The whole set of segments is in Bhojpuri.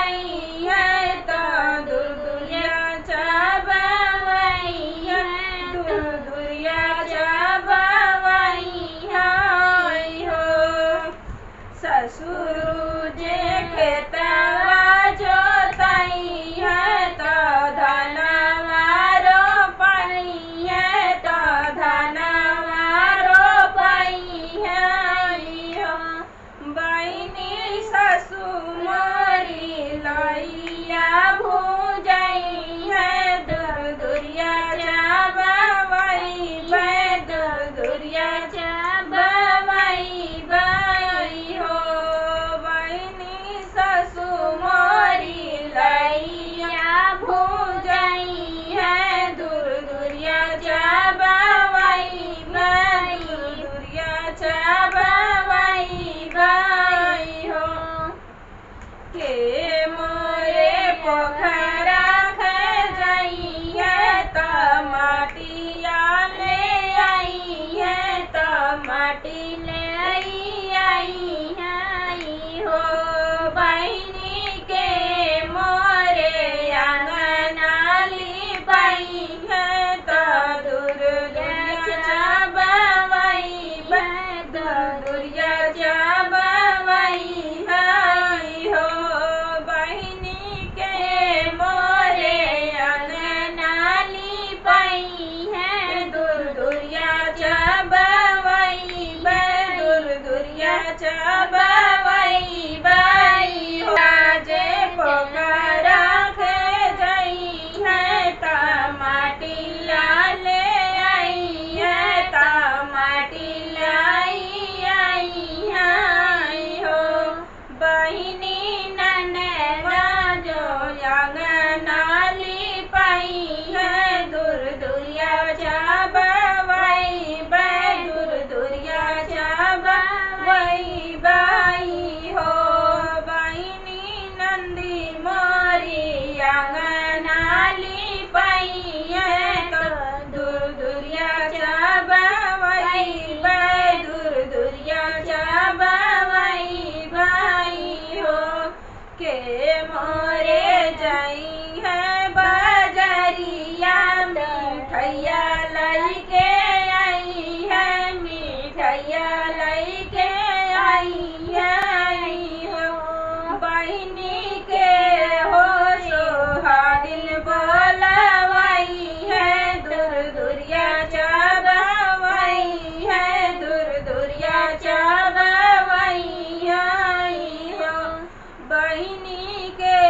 है तो दूर दुरिया चाबवाई है दूर दुरिया चाबवाई है हो। ससुर जे खेतवा जोताई है तो धनवा रोपाई है तो धनवा रोपाई है हो। बहिनी ससुर मोरी लइया भूजाई है दूर दुरिया चाबवाई बै दूर दुरिया चाबवाई बै हो। बहिनी ससुर मोरी लइया भूजाई है दूर दुरिया चाबवाई बै दूर दुरिया चाबवाई बै हो। के मोरे पोखरा खजाई है तो माटिया ले आई है तो माटी ले आई है हो। बहिनी के मोरे आंगना लिपाई है तो दूर दुरिया चाबवाई बै दूर दुरिया चाबवाई है हो। बहिनी के मोरे आंगना लिपाई है दूर दुरिया चाबवाई बै दूर दुरिया चाबवाई बै हो। जे पोखरा खजाई है तो माटी ले आई है तो माटी लाई आई है हो। बहिनी ननना जो आंगना लिपाई है दूर दुरिया चाबवाई बै दूर दुरिया चाबवाई बै हो। बहिनी नंदी मोरी आंगना लिपाई है तो दूर दुरिया चाबवाई बै दूर दुरिया चाबवाई बै हो। के मोरे जाई है बाजरिया मिठैया लइके आई है मिठैया लइके आई है हो। बहिनी के हो सोहागिन बोलवाई है दूर दुरिया चाबवाई है दूर दुरिया चाबवाई है हो। बहिनी के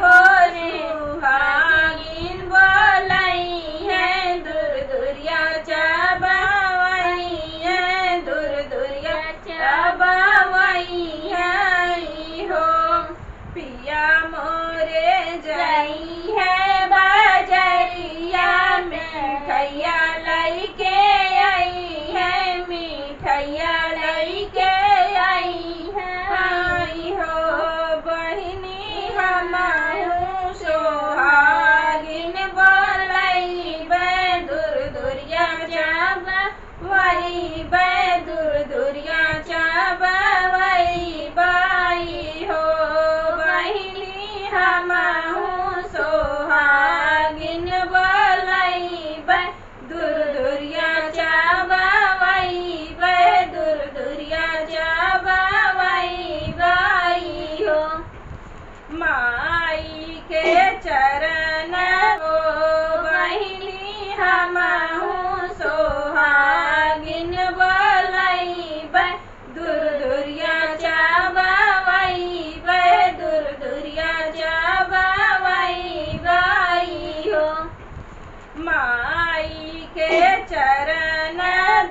हो सुहागिन बोलाई है दूर दुरिया चाबवाई है दूर दुरिया चाबवाई है हो। पिया मोरे जाई है बाजरिया मिठैया लइके आई है मिठैया लइके आई है हो। बहिनी हमहु सोहागिन बोलाई बै दूर दुरिया चाबवाई बै दूर दुरिया चाबवाई बै हो। बहिनी हमहु सोहागिन बोलाई बै दूर दुरिया चाबवाई बै दूर दुरिया चाबवाई बै हो। माई के चरण हो बहिनी हमहु सोहागिन बोलाई बै दूर दुरिया चाबवाई बै दूर दुरिया चाबवाई बै हो। माई के चरण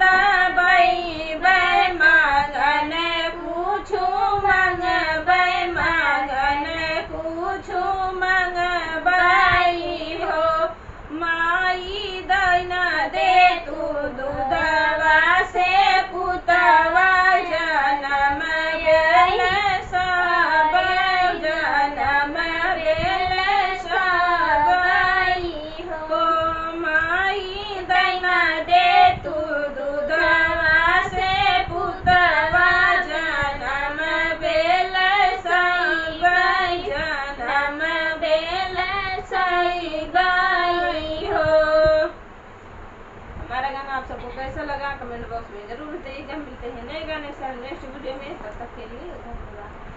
दबाई बै मांगन पूछू मंगबै मांगन पूछू मंगबै हो। माई दैना हमारा गाना आप सबको कैसा लगा कमेंट बॉक्स में जरूर बताइएगा। मिलते हैं नए गाने से नेक्स्ट वीडियो में, तब तक के लिए धन्यवाद।